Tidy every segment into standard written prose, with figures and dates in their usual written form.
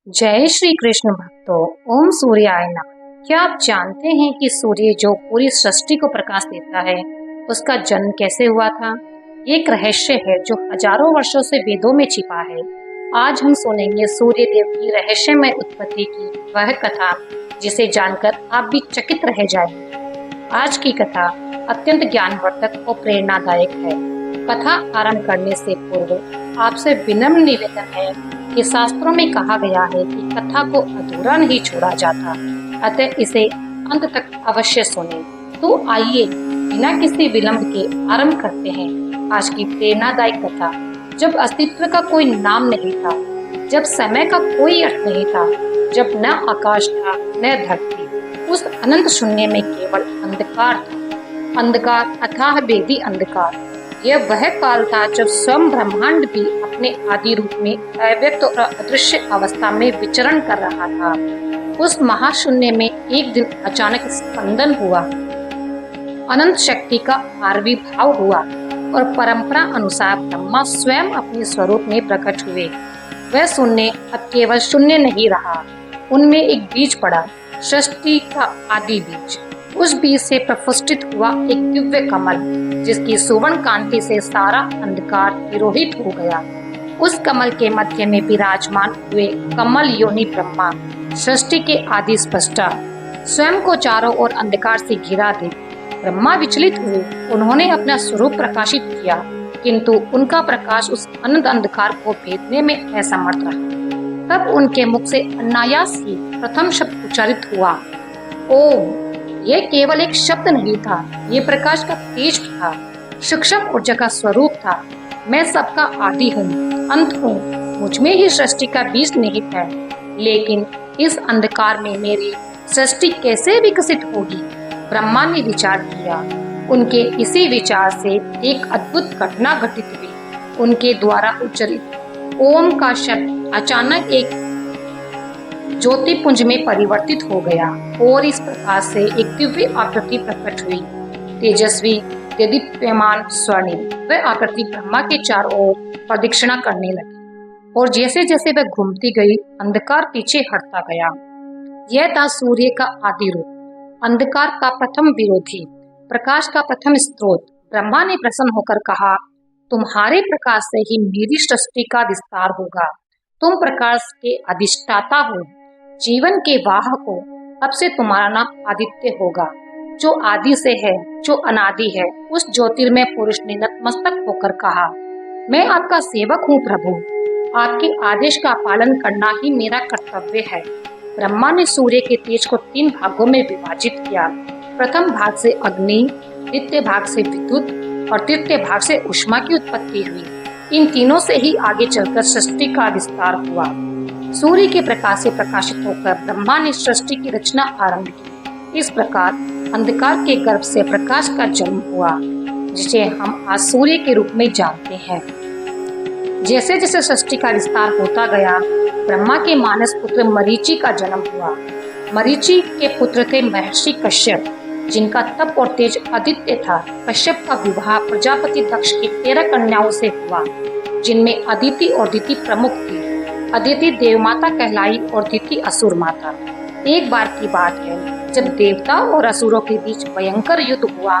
जय श्री कृष्ण भक्तों। ओम सूर्याय नमः। क्या आप जानते हैं कि सूर्य जो पूरी सृष्टि को प्रकाश देता है, उसका जन्म कैसे हुआ था? ये एक रहस्य है जो हजारों वर्षों से वेदों में छिपा है। आज हम सुनेंगे सूर्य देव की रहस्यमय उत्पत्ति की वह कथा जिसे जानकर आप भी चकित रह जाएंगे। आज की कथा अत्यंत ज्ञानवर्धक और प्रेरणादायक है। कथा आरंभ करने से पूर्व आपसे विनम्र निवेदन है कि शास्त्रों में कहा गया है कि कथा को अधूरा नहीं छोड़ा जाता, अतः इसे अंत तक अवश्य सुने। तो आइए बिना किसी विलंब के आरंभ करते हैं आज की प्रेरणादायक कथा। जब अस्तित्व का कोई नाम नहीं था, जब समय का कोई अर्थ नहीं था, जब न आकाश था न धरती, उस अनंत शून्य में केवल अंधकार था। अंधकार अथाह वेदी अंधकार। यह वह काल था जब स्वयं ब्रह्मांड भी अपने आदि रूप में अव्यक्त और अदृश्य अवस्था में विचरण कर रहा था। उस महाशून्य में एक दिन अचानक स्पंदन हुआ, अनंत शक्ति का आविर्भाव हुआ और परंपरा अनुसार ब्रह्मा स्वयं अपने स्वरूप में प्रकट हुए। वह शून्य अब केवल शून्य नहीं रहा, उनमें एक बीज पड़ा, सृष्टि का आदि बीज। उस बीज से प्रफुष्टित हुआ एक दिव्य कमल, जिसकी सुवर्ण कांति से सारा अंधकार तिरोहित हो गया। उस कमल के मध्य में विराजमान हुए कमल योनि ब्रह्मा, सृष्टि के आदि स्पष्टा, स्वयं को चारों ओर अंधकार से घिरा दे। ब्रह्मा विचलित हुए, उन्होंने अपना स्वरूप प्रकाशित किया, किंतु उनका प्रकाश उस अनंत अंधकार को भेदने में असमर्थ रहा। तब उनके मुख से अनायास ही प्रथम शब्द उच्चारित हुआ, ओम। यह केवल एक शब्द नहीं था, ये प्रकाश का तेज था, सूक्ष्म ऊर्जा का स्वरूप था। मैं सबका आदि हूँ, अंत हूँ, मुझ में ही सृष्टि का बीज निहित है। लेकिन इस अंधकार में मेरी सृष्टि कैसे विकसित होगी? ब्रह्मा ने विचार किया। उनके इसी विचार से एक अद्भुत घटना घटित हुई। उनके द्वारा उच्चारित ओम का शब्द अचानक एक ज्योतिपुंज में परिवर्तित हो गया और इस प्रकार से एक दिव्य आकृति प्रकट हुई, तेजस्वी दीप्यमान स्वर्णिम। वह आकृति ब्रह्मा के चारों ओर प्रदक्षिणा करने लगी और जैसे जैसे वह घूमती गई, अंधकार पीछे हटता गया। यह था सूर्य का आदि रूप, अंधकार का प्रथम विरोधी, प्रकाश का प्रथम स्रोत। ब्रह्मा ने प्रसन्न होकर कहा, तुम्हारे प्रकाश से ही मेरी सृष्टि का विस्तार होगा। तुम प्रकाश के अधिष्ठाता हो, जीवन के वाहक हो। अब से तुम्हारा नाम आदित्य होगा, जो आदि से है, जो अनादि है। उस ज्योतिर्मय पुरुष ने नतमस्तक होकर कहा, मैं आपका सेवक हूँ प्रभु, आपके आदेश का पालन करना ही मेरा कर्तव्य है। ब्रह्मा ने सूर्य के तेज को 3 भागों में विभाजित किया। प्रथम भाग से अग्नि, द्वितीय भाग से विद्युत और तृतीय भाग से ऊष्मा की उत्पत्ति हुई। इन तीनों से ही आगे चलकर सृष्टि का विस्तार हुआ। सूर्य के प्रकाश से प्रकाशित होकर ब्रह्मा ने सृष्टि की रचना आरंभ की। इस प्रकार अंधकार के गर्भ से प्रकाश का जन्म हुआ, जिसे हम आज सूर्य के रूप में जानते हैं। जैसे जैसे सृष्टि का विस्तार होता गया, ब्रह्मा के मानस पुत्र मरीचि का जन्म हुआ। मरीचि के पुत्र थे महर्षि कश्यप, जिनका तप और तेज आदित्य था। कश्यप का विवाह प्रजापति दक्ष की 13 कन्याओं से हुआ, जिनमें अदिति और दिति प्रमुख थी। अदिति देवमाता कहलाई और दिति असुर माता। एक बार की बात है, जब देवताओं और असुरों के बीच भयंकर युद्ध हुआ।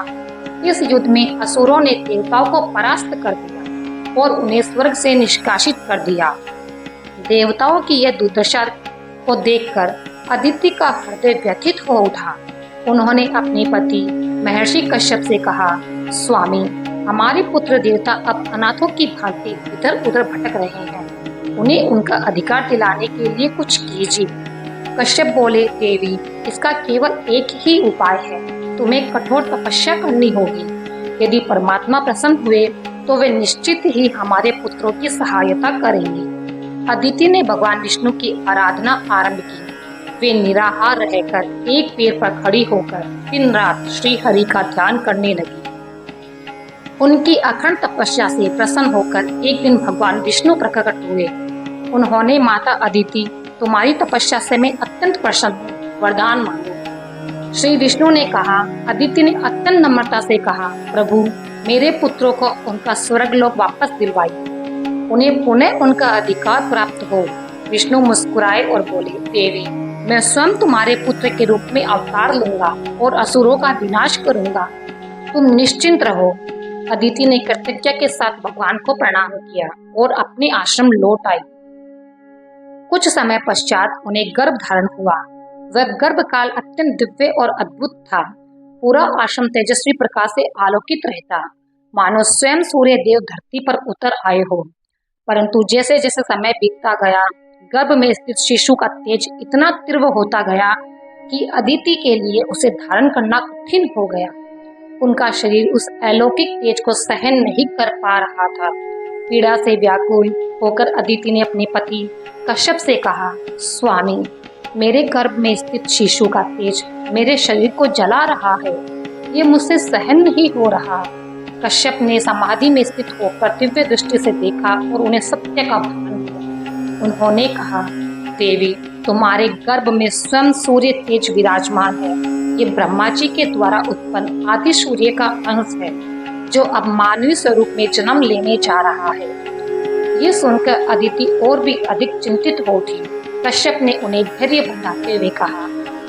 इस युद्ध में असुरों ने देवताओं को परास्त कर दिया और उन्हें स्वर्ग से निष्कासित कर दिया। देवताओं की यह दुर्दशा को देखकर अदिति का हृदय व्यथित हो उठा। उन्होंने अपने पति महर्षि कश्यप से कहा, स्वामी, हमारे पुत्र देवता अब अनाथों की भांति इधर उधर भटक रहे हैं, उन्हें उनका अधिकार दिलाने के लिए कुछ कीजिए। कश्यप बोले, देवी, इसका केवल एक ही उपाय है, तुम्हें कठोर तपस्या करनी होगी। यदि परमात्मा प्रसन्न हुए तो वे निश्चित ही हमारे पुत्रों की सहायता करेंगे। अदिति ने भगवान विष्णु की आराधना आरंभ की। वे निराहार रहकर एक पेड़ पर खड़ी होकर दिन रात श्री हरि का ध्यान करने लगी। उनकी अखंड तपस्या से प्रसन्न होकर एक दिन भगवान विष्णु प्रकट हुए। उन्होंने, माता अदिति, तुम्हारी तपस्या से मैं अत्यंत प्रसन्न हूँ, वरदान मांगो। श्री विष्णु ने कहा। अदिति ने अत्यंत नम्रता से कहा, प्रभु, मेरे पुत्रों को उनका स्वर्ग लोक वापस दिलवाइए, उन्हें पुनः उनका अधिकार प्राप्त हो। विष्णु मुस्कुराए और बोले, देवी, मैं स्वयं तुम्हारे पुत्र के रूप में अवतार लूंगा और असुरों का विनाश करूंगा। तुम निश्चिंत रहो। अदिति ने कृतज्ञता के साथ भगवान को प्रणाम किया और अपने आश्रम लौट आई। कुछ समय पश्चात उन्हें गर्भ धारण हुआ। वह गर्भ काल अत्यंत दिव्य और अद्भुत था। पूरा आश्रम तेजस्वी प्रकाश से आलोकित रहता, मानो स्वयं सूर्य देव धरती पर उतर आए हो। परंतु जैसे जैसे समय बीतता गया, गर्भ में स्थित शिशु का तेज इतना तीव्र होता गया कि अदिति के लिए उसे धारण करना कठिन हो गया। उनका शरीर उस अलौकिक तेज को सहन नहीं कर पा रहा था। पीड़ा से व्याकुल होकर अदिति ने अपने पति कश्यप से कहा, स्वामी, मेरे गर्भ में स्थित शिशु का तेज मेरे शरीर को जला रहा है। ये मुझसे सहन नहीं हो रहा। कश्यप ने समाधि में स्थित होकर दिव्य दृष्टि से देखा और उन्हें सत्य का भान हुआ। उन्होंने कहा, देवी, तुम्हारे गर्भ में स्वयं सूर्य तेज विराजमान है। ये ब्रह्मा जी के द्वारा उत्पन्न आदि सूर्य का अंश है, जो अब मानवीय स्वरूप में जन्म लेने जा रहा है। ये सुनकर अदिति और भी अधिक चिंतित हो उठी। कश्यप ने उन्हें धैर्य बनाते हुए कहा,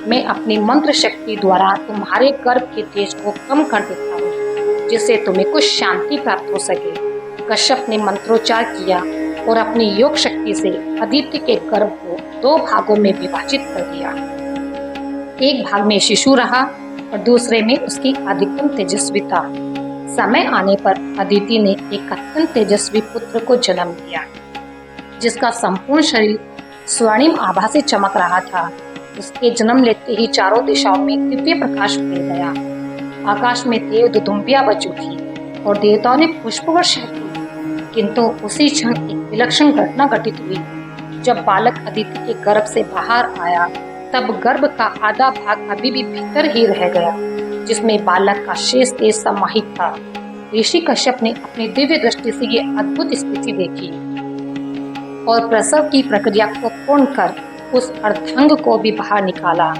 मैं अपनी मंत्र शक्ति द्वारा तुम्हारे गर्भ के तेज को कम कर देता हूँ, जिससे तुम्हें कुछ शांति प्राप्त हो सके। कश्यप ने मंत्रोच्चार किया और अपनी योग शक्ति से अदिति के गर्भ को 2 भागों में विभाजित कर दिया। एक भाग में शिशु रहा और दूसरे में उसकी अधिकतम तेजस्विता। समय आने पर अदिति ने एक अत्यंत तेजस्वी पुत्र को जन्म दिया, जिसका संपूर्ण शरीर स्वर्णिम आभा से चमक रहा था। उसके जन्म लेते ही चारों दिशाओं में दिव्य प्रकाश फैल गया। आकाश में देव दुदुम्बियां बज उठी और देवताओं ने पुष्प वर्षा की। किंतु उसी क्षण एक विलक्षण घटना घटित हुई। जब बालक अदिति के गर्भ से बाहर आया, तब गर्भ का आधा भाग अभी भी भीतर ही रह गया, जिसमें बालक का शेष तेज समाहित था। ऋषि कश्यप ने अपनी दिव्य दृष्टि से ये अद्भुत स्थिति देखी और प्रसव की प्रक्रिया को पूर्ण कर उस अर्धांग को भी बाहर निकाला।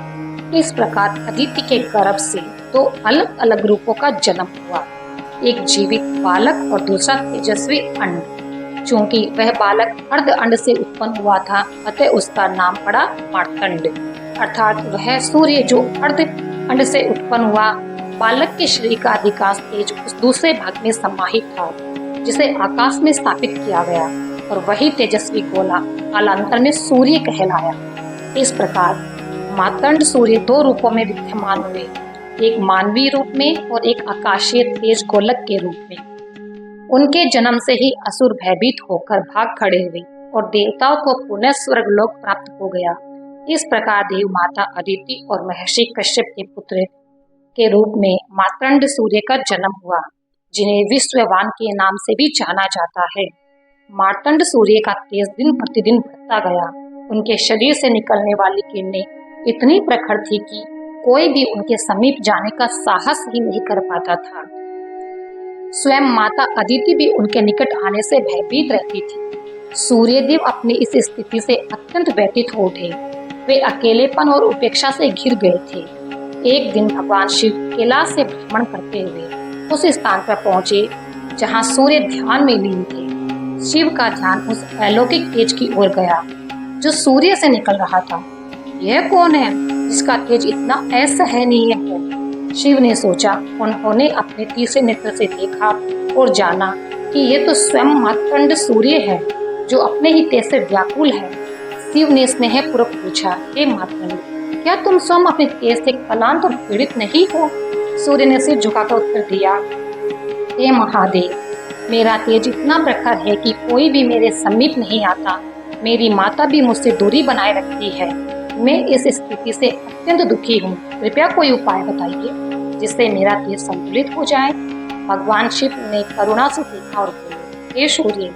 इस प्रकार अदिति के गर्भ से 2 अलग अलग रूपों का जन्म हुआ, एक जीवित बालक और दूसरा तेजस्वी अंड। चूंकि वह बालक अर्ध अंड से उत्पन्न हुआ था, अतः उसका नाम पड़ा मार्तंड, अर्थात वह सूर्य जो अर्ध अंड से उत्पन्न हुआ। बालक के शरीर का अधिकांश तेज उस दूसरे भाग में समाहित था, जिसे आकाश में स्थापित किया गया, और वही तेजस्वी गोला कालांतर में सूर्य कहलाया। इस प्रकार मार्तंड सूर्य 2 रूपों में विद्यमान हुए, एक मानवीय रूप में और एक आकाशीय तेज गोलक के रूप में। उनके जन्म से ही असुर भयभीत होकर भाग खड़े हुए और देवताओं को पुनः स्वर्गलोक प्राप्त हो गया। इस प्रकार देव माता अदिति और महर्षि कश्यप के पुत्र के रूप में मार्तंड सूर्य का जन्म हुआ, जिन्हें विश्ववान के नाम से भी जाना जाता है। मार्तंड सूर्य का तेज दिन प्रतिदिन बढ़ता गया। उनके शरीर से निकलने वाली किरणें इतनी प्रखर थी कि कोई भी उनके समीप जाने का साहस ही नहीं कर पाता था। स्वयं माता अदिति भी उनके निकट आने से भयभीत रहती थी। सूर्यदेव अपनी इस स्थिति से अत्यंत व्यथित हो उठे। वे अकेलेपन और उपेक्षा से घिर गए थे। एक दिन भगवान शिव कैलाश से भ्रमण करते हुए उस स्थान पर पहुंचे जहां सूर्य ध्यान में लीन थे। शिव का ध्यान उस अलौकिक तेज की ओर गया जो सूर्य से निकल रहा था। यह कौन है जिसका तेज इतना असहनीय है? शिव ने सोचा। उन्होंने अपने तीसरे नेत्र से देखा और जाना कि यह तो स्वयं मार्तंड सूर्य है, जो अपने ही तेज से व्याकुल है। शिव ने स्नेहपूर्वक पूछा, हे मार्तंड, क्या तुम स्वयं अपने तेज से क्लांत और पीड़ित नहीं हो? सूर्य ने सिर झुकाकर उत्तर दिया, हे महादेव, मेरा तेज इतना प्रखर है कि कोई भी मेरे समीप नहीं आता। मेरी माता भी मुझसे दूरी बनाए रखती है। मैं इस स्थिति से अत्यंत दुखी हूँ। कृपया कोई उपाय बताइए जिससे मेरा तेज संतुलित हो जाए। भगवान शिव ने करुणा से देखा और बोले, हे सूर्य,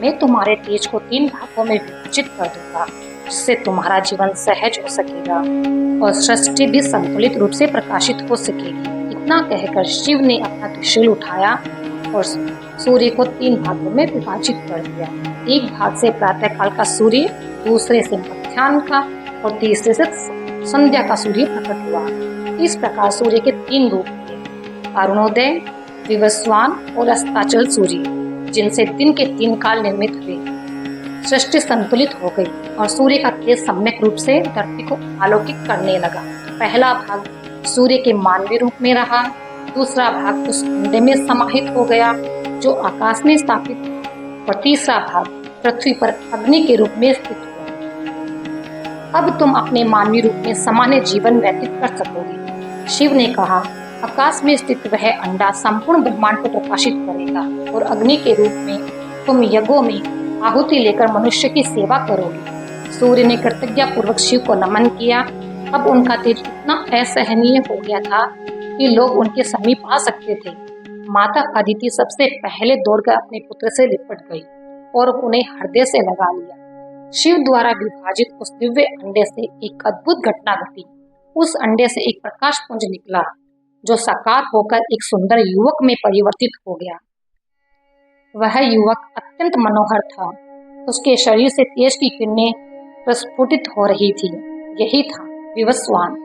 मैं तुम्हारे तेज को 3 भागों में विभाजित कर दूंगा, जिससे तुम्हारा जीवन सहज हो सकेगा और सृष्टि भी संतुलित रूप से प्रकाशित हो सकेगी। इतना कहकर शिव ने अपना त्रिशूल उठाया और सूर्य को 3 भागों में विभाजित कर दिया। एक भाग से प्रातःकाल का सूर्य, दूसरे से मध्याह्न का और तीसरे से संध्या का सूर्य प्रकट हुआ। इस प्रकार सूर्य के 3 रूप थे, अरुणोदय, विवस्वान और अस्ताचल सूर्य, जिनसे दिन के 3 काल निर्मित हुए। सृष्टि संतुलित हो गई और सूर्य का तेज सम्यक रूप से धरती को आलोकित करने लगा। पहला भाग सूर्य के मानवीय रूप में रहा, दूसरा भाग उस अंडे में समाहित हो गया जो आकाश में स्थापित था, और तीसरा भाग पृथ्वी पर अग्नि के रूप में स्थित हुआ। अब तुम अपने मानवीय रूप में सामान्य जीवन व्यतीत कर सकोगे। शिव ने कहा, आकाश में स्थित वह अंडा संपूर्ण ब्रह्मांड को प्रकाशित करेगा और अग्नि के रूप में तुम यज्ञों में आहुति लेकर मनुष्य की सेवा करोगे। सूर्य ने कृतज्ञता पूर्वक शिव को नमन किया। अब उनका तेज इतना असहनीय हो गया था कि लोग उनके समीप आ सकते थे। माता अदिति सबसे पहले दौड़कर अपने पुत्र से लिपट गई और उन्हें हृदय से लगा लिया। शिव द्वारा विभाजित उस दिव्य अंडे से एक अद्भुत घटना घटी। उस अंडे से एक प्रकाश पुंज निकला जो साकार होकर एक सुंदर युवक में परिवर्तित हो गया। वह युवक अत्यंत मनोहर था। उसके शरीर से तेज की किरणें प्रस्फुटित हो रही थी। यही था विवस्वान,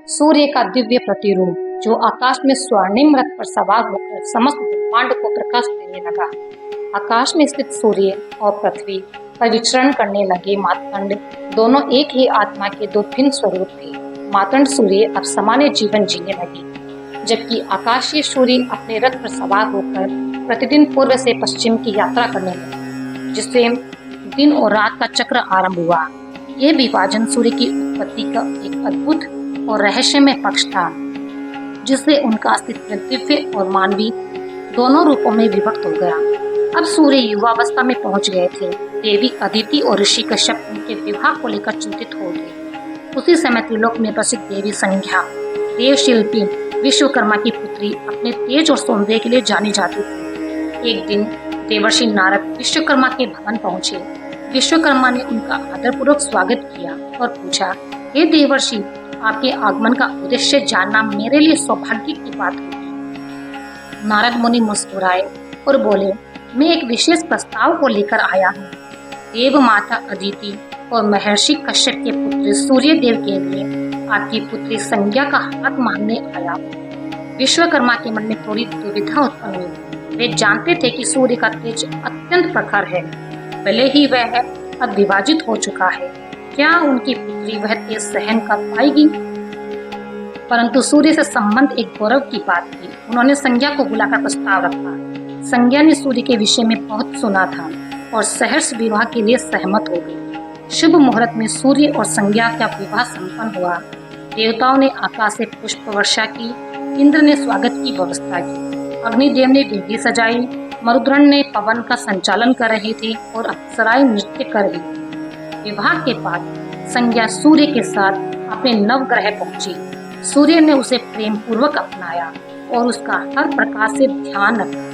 सूर्य का दिव्य प्रतिरूप, जो आकाश में स्वर्णिम रथ पर सवार होकर समस्त ब्रह्मांड को प्रकाश देने लगा। आकाश में स्थित सूर्य और पृथ्वी पर विचरण करने लगे मातंड दोनों एक ही आत्मा के दो भिन्न स्वरूप थे। मातंड सूर्य अब सामान्य जीवन जीने लगे, जबकि आकाशीय सूर्य अपने रथ पर सवार होकर प्रतिदिन पूर्व से पश्चिम की यात्रा करने लगे, जिससे दिन और रात का चक्र आरंभ हुआ। यह विभाजन सूर्य की उत्पत्ति का एक अद्भुत और रहस्यमय पक्ष था, जिससे उनका अस्तित्व दिव्य और मानवीय दोनों रूपों में विभक्त हो गया। अब सूर्य युवावस्था में पहुंच गए थे। देवी अदिति और ऋषि कश्यप उनके विवाह को लेकर चिंतित हो गए। उसी समय त्रिलोक में प्रसिद्ध देवी संज्ञा, देव शिल्पी विश्वकर्मा की पुत्री, अपने तेज और सौंदर्य के लिए जानी जाती थी। एक दिन देवर्षि नारद विश्वकर्मा के भवन पहुंचे। विश्वकर्मा ने उनका आदरपूर्वक स्वागत किया और पूछा, हे देवर्षि, आपके आगमन का उद्देश्य जानना मेरे लिए सौभाग्य की बात होगी। नारद मुनि मुस्कुराए और बोले, मैं एक विशेष प्रस्ताव को लेकर आया हूँ। देव माता अदिति और महर्षि कश्यप के पुत्र सूर्य देव के लिए आपकी पुत्री संज्ञा का हाथ मांगने आया हूँ। विश्वकर्मा के मन में थोड़ी दुविधा उत्पन्न हुई। वे जानते थे कि सूर्य का तेज अत्यंत प्रखर है, भले ही वह अब विभाजित हो चुका है। क्या उनकी पुत्री वह तेज सहन कर पाएगी? परंतु सूर्य से संबंध एक गौरव की बात थी। उन्होंने संज्ञा को बुलाकर प्रस्ताव रखा। संज्ञा ने सूर्य के विषय में बहुत सुना था और सहर्ष विवाह के लिए सहमत हो गई। शुभ मुहूर्त में सूर्य और संज्ञा का विवाह संपन्न हुआ। देवताओं ने आकाश से पुष्प वर्षा की, इंद्र ने स्वागत की व्यवस्था की, अग्निदेव ने वेदी सजाई, मरुद्गण ने पवन का संचालन कर रहे थे और अप्सराएं नृत्य कर रही थी। विवाह के बाद संज्ञा सूर्य के साथ अपने नवग्रह पहुंची। सूर्य ने उसे प्रेम पूर्वक अपनाया और उसका हर प्रकार से ध्यान रखा।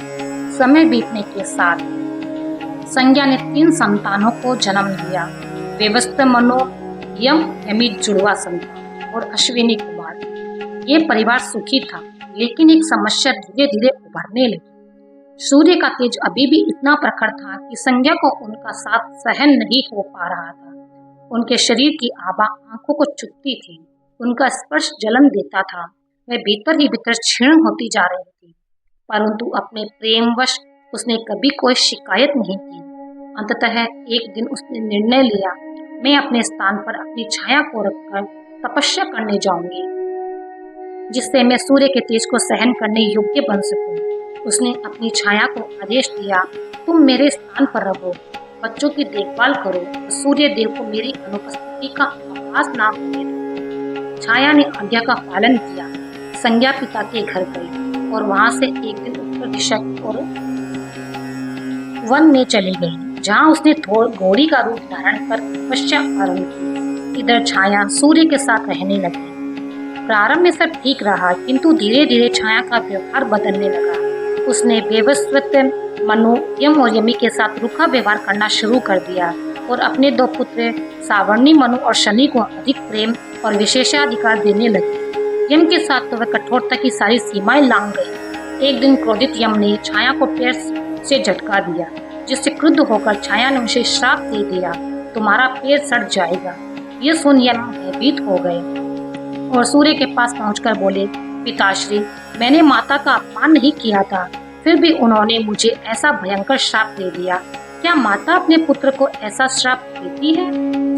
समय बीतने के साथ संज्ञा ने 3 संतानों को जन्म दिया। व्यवस्थ मनो, यम यमी जुड़वा संतान और अश्विनी कुमार। ये परिवार सुखी था, लेकिन एक समस्या धीरे धीरे उभरने लगी। सूर्य का तेज अभी भी इतना प्रखर था कि संज्ञा को उनका साथ सहन नहीं हो पा रहा था। उनके शरीर की आभा आंखों को चुभती थी, उनका स्पर्श जलन देता था। वह भीतर ही भीतर क्षीण होती जा रही थी, परंतु अपने प्रेमवश उसने कभी कोई शिकायत नहीं की। अंततः एक दिन उसने निर्णय लिया, मैं अपने स्थान पर अपनी छाया को रखकर तपस्या करने जाऊंगी, जिससे मैं सूर्य के तेज को सहन करने योग्य बन सकूं। उसने अपनी छाया को आदेश दिया, तुम मेरे स्थान पर रहो, बच्चों की देखभाल करो, सूर्य देव को मेरी अनुपस्थिति का आभास ना होने दो। छाया ने आज्ञा का पालन किया। संज्ञा पिता के घर गई और वहां से एक दिन उत्तर दिशा की ओर वन में चली गई, जहां उसने घोड़ी का रूप धारण कर तपस्या आरंभ की। इधर छाया सूर्य के साथ रहने लगी। प्रारंभ में सब ठीक रहा, किंतु धीरे धीरे छाया का व्यवहार बदलने लगा। उसने बेवस्वत मनु, यम और यमी के साथ रूखा व्यवहार करना शुरू कर दिया और अपने 2 पुत्र सावर्णी मनु और शनि को अधिक प्रेम और विशेषाधिकार देने लगी। यम के साथ तो वह कठोरता की सारी सीमाएं लांघ गई। एक दिन क्रोधित यम ने छाया को पैर से झटका दिया, जिससे क्रुद्ध होकर छाया ने उसे श्राप दे दिया, तुम्हारा पैर सड़ जाएगा। ये सुन यम भयभीत हो गए और सूर्य के पास पहुंचकर बोले, पिताश्री, मैंने माता का अपमान नहीं किया था, फिर भी उन्होंने मुझे ऐसा भयंकर श्राप दे दिया। क्या माता अपने पुत्र को ऐसा श्राप देती है?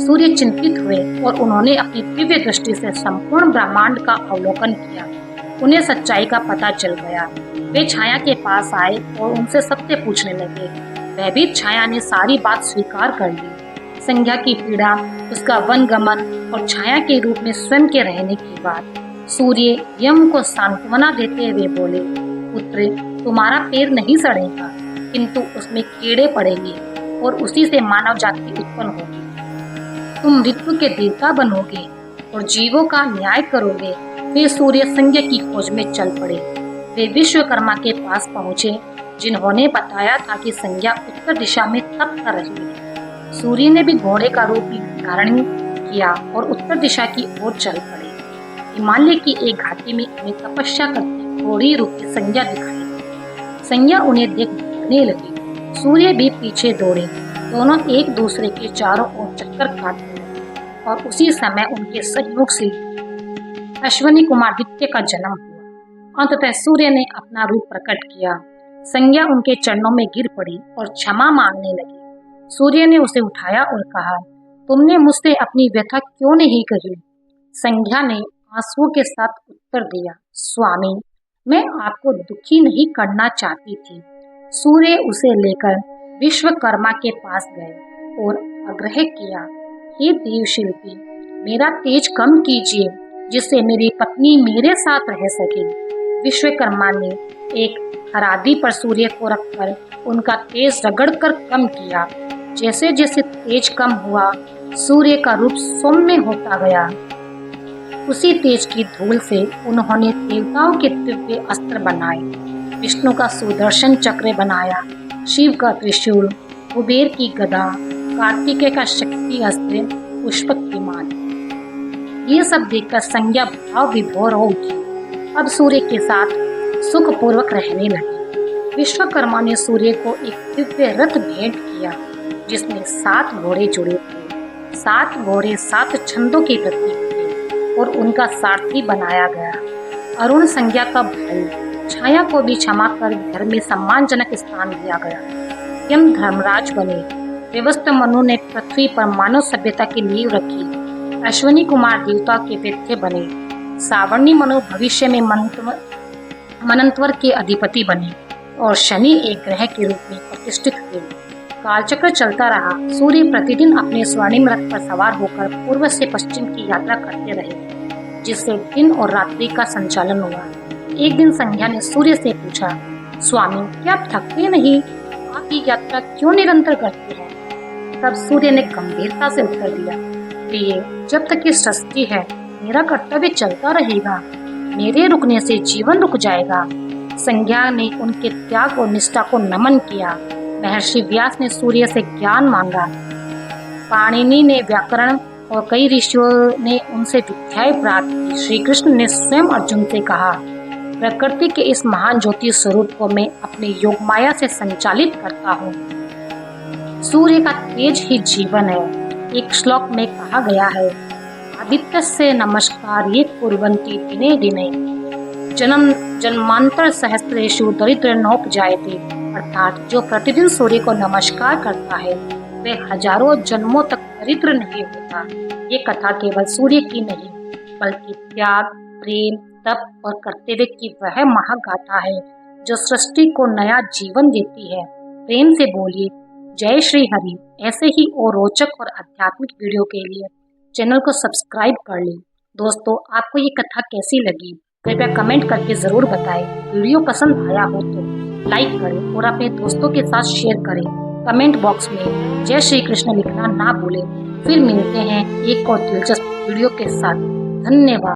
सूर्य चिंतित हुए और उन्होंने अपनी दिव्य दृष्टि से संपूर्ण ब्रह्मांड का अवलोकन किया। उन्हें सच्चाई का पता चल गया। वे छाया के पास आए और उनसे सत्य पूछने लगे। भयभीत छाया ने सारी बात स्वीकार कर ली। संज्ञा की पीड़ा, उसका वनगमन और छाया के रूप में स्वयं के रहने की बात। सूर्य यम को सांत्वना देते हुए बोले, पुत्र, तुम्हारा पैर नहीं सड़ेगा, किंतु उसमें कीड़े पड़ेंगे और उसी से मानव जाति उत्पन्न होगी। तुम मृत्यु के देवता बनोगे और जीवों का न्याय करोगे। वे सूर्य संज्ञा की खोज में चल पड़े। वे विश्वकर्मा के पास पहुंचे, जिन्होंने बताया था कि संज्ञा उत्तर दिशा में तप कर रही है। सूर्य ने भी घोड़े का रूप धारण किया और उत्तर दिशा की ओर चल पड़े। हिमालय की एक घाटी में उन्हें तपस्या करती घोड़ी रूप की संज्ञा दिखाई। संज्ञा उन्हें देख भागने लगी। सूर्य भी पीछे दौड़े। दोनों एक दूसरे के चारों ओर चक्कर काटने लगे और उसी समय उनके सहयोग से अश्विनी कुमार दित्य का जन्म हुआ। अंततः सूर्य ने अपना रूप प्रकट किया। संज्ञा उनके चरणों में गिर पड़ी और क्षमा मांगने लगी। सूर्य ने उसे उठाया और कहा, तुमने मुझसे अपनी व्यथा क्यों नहीं कही? संज्ञा ने आंसुओं के साथ उत्तर दिया, स्वामी, मैं आपको दुखी नहीं करना चाहती थी। सूर्य उसे लेकर विश्वकर्मा के पास गए और आग्रह किया, हे देवशिल्पी, मेरा तेज कम कीजिए, जिससे मेरी पत्नी मेरे साथ रह सके। विश्वकर्मा ने एक हरादी पर सूर्य को रखकर उनका तेज रगड़कर कम किया। जैसे जैसे तेज कम हुआ, सूर्य का रूप सौम्य होता गया। उसी तेज की धूल से उन्होंने देवताओं के दिव्य अस्त्र बनाए। विष्णु का सुदर्शन चक्र बनाया, शिव का त्रिशूल, कुबेर की गदा, कार्तिकेय का शक्ति अस्त्र, पुष्पक विमान। ये सब देखकर संज्ञा भाव विभोर हो उठी। अब सूर्य के साथ सुखपूर्वक रहने लगी। विश्वकर्मा ने सूर्य को एक दिव्य रथ भेंट किया, जिसमें 7 घोड़े जुड़े थे। 7 घोड़े 7 छंदों के प्रतीक थे और उनका सारथी बनाया गया। अरुण संज्ञा का भाई, छाया को भी क्षमा कर घर में सम्मानजनक स्थान दिया गया। यम धर्मराज बने। व्यवस्थ मनु ने पृथ्वी पर मानव सभ्यता की नींव रखी। अश्विनी कुमार देवता के वैद्य बने। सावर्णी मनु भविष्य में मनंतवर के अधिपति बने और शनि एक ग्रह के रूप में प्रतिष्ठित हुए। कालचक्र चलता रहा। सूर्य प्रतिदिन अपने स्वर्णिम रथ पर सवार होकर पूर्व से पश्चिम की यात्रा करते रहे, जिससे दिन और रात्रि का संचालन हुआ। एक दिन संज्ञा ने सूर्य से पूछा, स्वामी, क्या आप थकते नहीं? आप ये यात्रा क्यों निरंतर करते हैं? तब सूर्य ने गंभीरता से उत्तर दिया, प्रिय, जब तक ये सृष्टि है, मेरा कर्तव्य चलता रहेगा। मेरे रुकने से जीवन रुक जाएगा। संज्ञा ने उनके त्याग और निष्ठा को नमन किया। महर्षि व्यास ने सूर्य से ज्ञान मांगा। पाणिनि ने व्याकरण और कई ऋषियों ने उनसे विद्याएं प्राप्त की। श्री कृष्ण ने स्वयं अर्जुन से कहा, प्रकृति के इस महान ज्योति स्वरूप को मैं अपने योग माया से संचालित करता हूँ। सूर्य का तेज ही जीवन है। एक श्लोक में कहा गया है, आदित्य से नमस्कार ये कुर्वन्ति दिने दिने जन्म जन्मांतर सहस्रेषु दरिद्र नोपजायते। अर्थात जो प्रतिदिन सूर्य को नमस्कार करता है, वह हजारों जन्मों तक दरिद्र नहीं होता। ये कथा केवल सूर्य की नहीं, बल्कि त्याग, प्रेम, तप और कर्तव्य की वह महागाथा है, जो सृष्टि को नया जीवन देती है। प्रेम से बोलिए जय श्री हरि। ऐसे ही और रोचक और आध्यात्मिक वीडियो के लिए चैनल को सब्सक्राइब कर लें। दोस्तों, आपको ये कथा कैसी लगी? कृपया कमेंट करके जरूर बताएं। वीडियो पसंद आया हो तो लाइक करें और अपने दोस्तों के साथ शेयर करें। कमेंट बॉक्स में जय श्री कृष्ण लिखना ना भूलें। फिर मिलते हैं एक और दिलचस्प वीडियो के साथ। धन्यवाद।